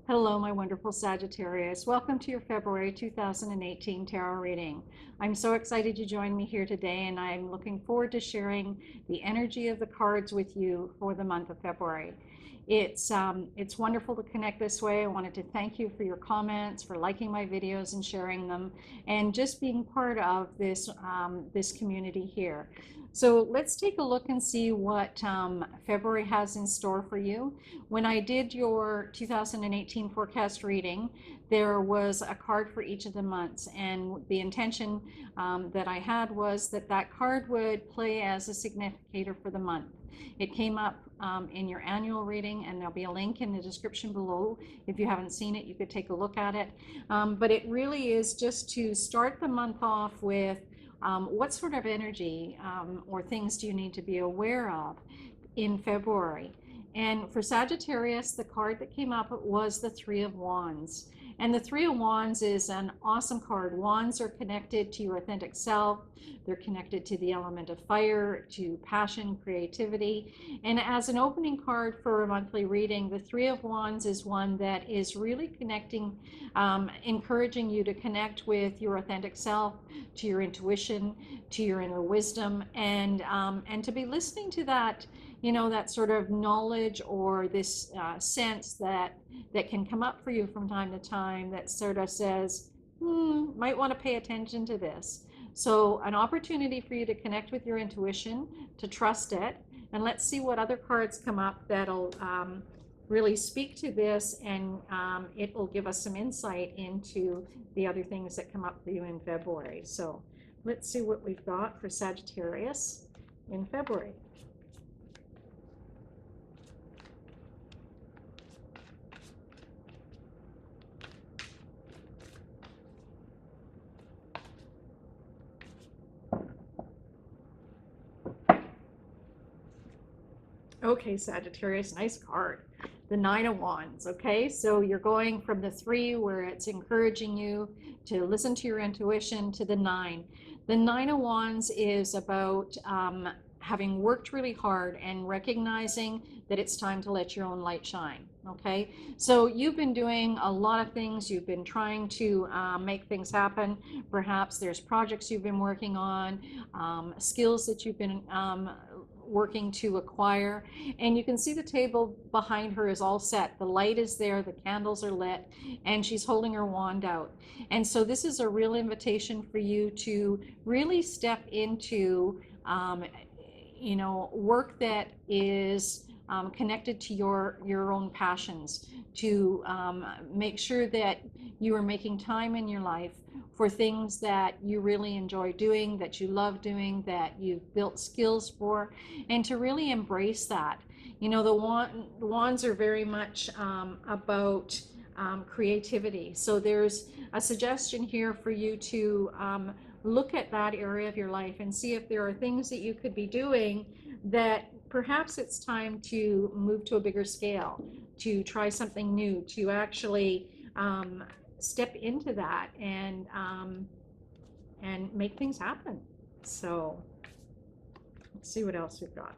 Hello, my wonderful Sagittarius. Welcome to your February 2018 tarot reading. I'm so excited you joined me here today, and I'm looking forward to sharing the energy of the cards with you for the month of February. It's wonderful to connect this way. I wanted to thank you for your comments, for liking my videos and sharing them, and just being part of this community here. So let's take a look and see what February has in store for you. When I did your 2018 forecast reading, there was a card for each of the months, and the intention that I had was that that card would play as a significator for the month. It came up in your annual reading, and there'll be a link in the description below. If you haven't seen it, you could take a look at it. But it really is just to start the month off with what sort of energy or things do you need to be aware of in February. And for Sagittarius, the card that came up was the Three of Wands. And the Three of Wands is an awesome card. Wands are connected to your authentic self. They're connected to the element of fire, to passion, creativity. And as an opening card for a monthly reading, the Three of Wands is one that is really connecting, encouraging you to connect with your authentic self, to your intuition, to your inner wisdom, and to be listening to that, you know, that sort of knowledge or this sense that can come up for you from time to time that sort of says, might want to pay attention to this. So an opportunity for you to connect with your intuition, to trust it, and let's see what other cards come up that'll really speak to this, and it will give us some insight into the other things that come up for you in February. So let's see what we've got for Sagittarius in February. Okay, Sagittarius, nice card. The Nine of Wands. Okay, so you're going from the three, where it's encouraging you to listen to your intuition, to the nine. The Nine of Wands is about having worked really hard and recognizing that it's time to let your own light shine. Okay, so you've been doing a lot of things. You've been trying to make things happen. Perhaps there's projects you've been working on, skills that you've been working to acquire, and you can see the table behind her is all set. The light is there, the candles are lit, and she's holding her wand out. And so this is a real invitation for you to really step into you know, work that is connected to your own passions, to make sure that you are making time in your life for things that you really enjoy doing, that you love doing, that you've built skills for, and to really embrace that. You know, the wands are very much about creativity. So there's a suggestion here for you to look at that area of your life and see if there are things that you could be doing that perhaps it's time to move to a bigger scale, to try something new, to actually step into that and make things happen. So let's see what else we've got.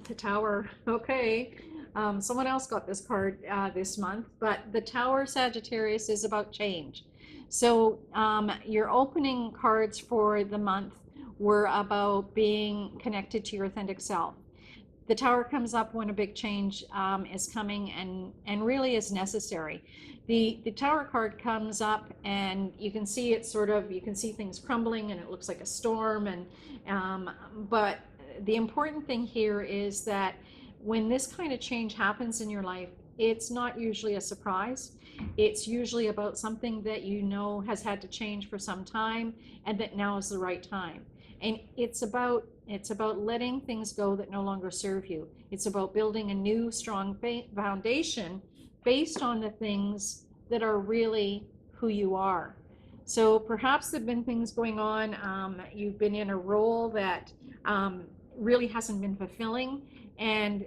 The Tower. Okay, someone else got this card this month, but the Tower, Sagittarius, is about change. So your opening cards for the month were about being connected to your authentic self. The Tower comes up when a big change is coming and really is necessary. The Tower card comes up, and you can see it sort of, you can see things crumbling, and it looks like a storm. And but the important thing here is that when this kind of change happens in your life, it's not usually a surprise. It's usually about something that you know has had to change for some time, and that now is the right time. And it's about letting things go that no longer serve you. It's about building a new strong foundation based on the things that are really who you are. So perhaps there have been things going on. You've been in a role that really hasn't been fulfilling, and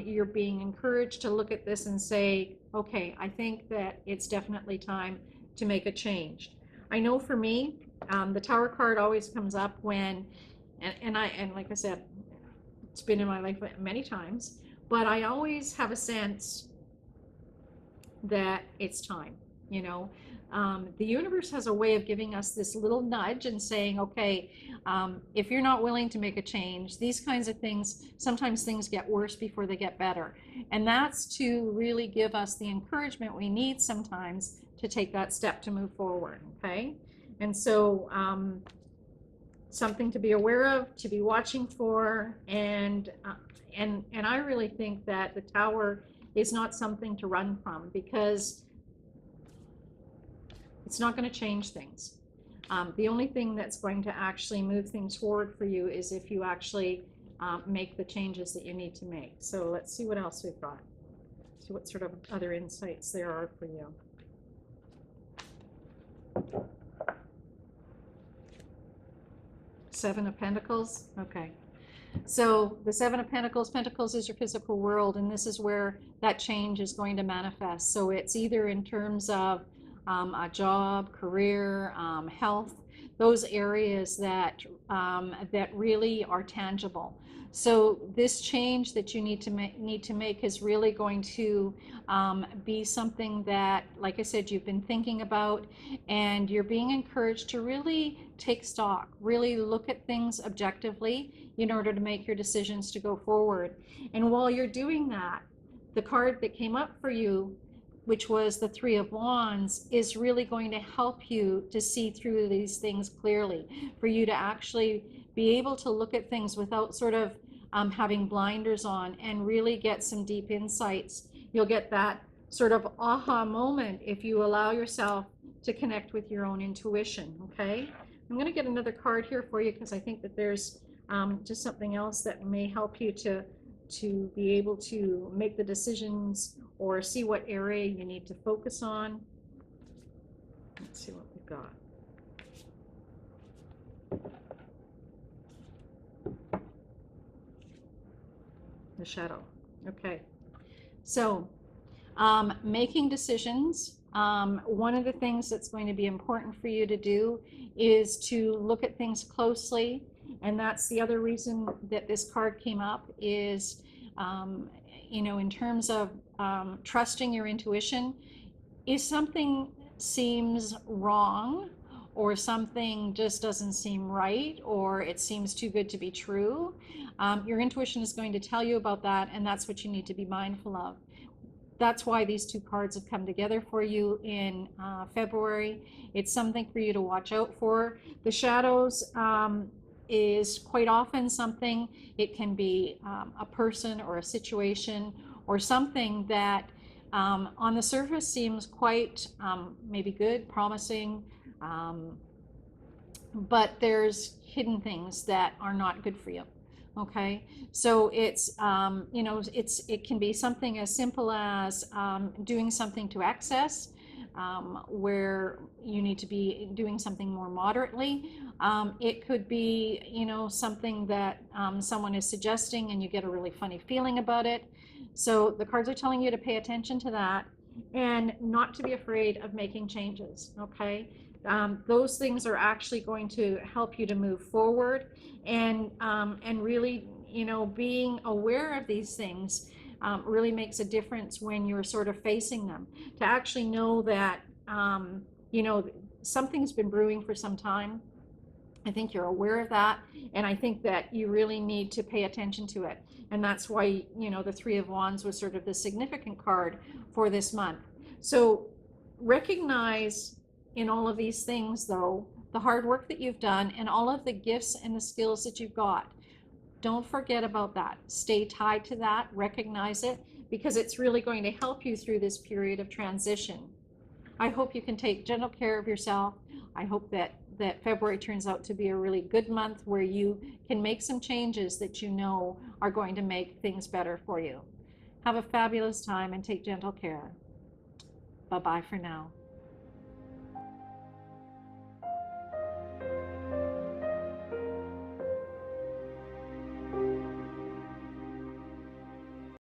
you're being encouraged to look at this and say, okay, I think that it's definitely time to make a change. I know for me, the Tower card always comes up when And like I said, it's been in my life many times, but I always have a sense that it's time, you know. The universe has a way of giving us this little nudge and saying, okay, if you're not willing to make a change, these kinds of things, sometimes things get worse before they get better. And that's to really give us the encouragement we need sometimes to take that step to move forward, okay? And so something to be aware of, to be watching for, and I really think that the Tower is not something to run from, because it's not going to change things. The only thing that's going to actually move things forward for you is if you actually make the changes that you need to make. So let's see what else we've got. See what sort of other insights there are for you. Seven of Pentacles. Okay. So the Seven of Pentacles, Pentacles is your physical world, and this is where that change is going to manifest. So it's either in terms of a job, career, health, those areas that that really are tangible. So this change that you need to make is really going to be something that, like I said, you've been thinking about, and you're being encouraged to really take stock, really look at things objectively in order to make your decisions to go forward. And while you're doing that, the card that came up for you, which was the Three of Wands, is really going to help you to see through these things clearly, for you to actually be able to look at things without sort of having blinders on, and really get some deep insights. You'll get that sort of aha moment if you allow yourself to connect with your own intuition, okay? I'm going to get another card here for you, because I think that there's just something else that may help you to be able to make the decisions or see what area you need to focus on. Let's see what we've got. The Shadow. Okay. So making decisions. One of the things that's going to be important for you to do is to look at things closely. And that's the other reason that this card came up is, you know, in terms of trusting your intuition. If something seems wrong, or something just doesn't seem right, or it seems too good to be true, your intuition is going to tell you about that, and that's what you need to be mindful of. That's why these two cards have come together for you in February. It's something for you to watch out for. The Shadows is quite often something, it can be a person or a situation or something that on the surface seems quite maybe good, promising, but there's hidden things that are not good for you. Okay, so it's you know, it can be something as simple as doing something to excess, where you need to be doing something more moderately. It could be, you know, something that someone is suggesting and you get a really funny feeling about it. So the cards are telling you to pay attention to that and not to be afraid of making changes, okay? Those things are actually going to help you to move forward, and really, you know, being aware of these things really makes a difference when you're sort of facing them. To actually know that, you know, something's been brewing for some time. I think you're aware of that, and I think that you really need to pay attention to it. And that's why, you know, the Three of Wands was sort of the significant card for this month. So recognize in all of these things, though, the hard work that you've done and all of the gifts and the skills that you've got. Don't forget about that. Stay tied to that, recognize it, because it's really going to help you through this period of transition. I hope you can take gentle care of yourself. I hope that February turns out to be a really good month where you can make some changes that you know are going to make things better for you. Have a fabulous time and take gentle care. Bye-bye for now.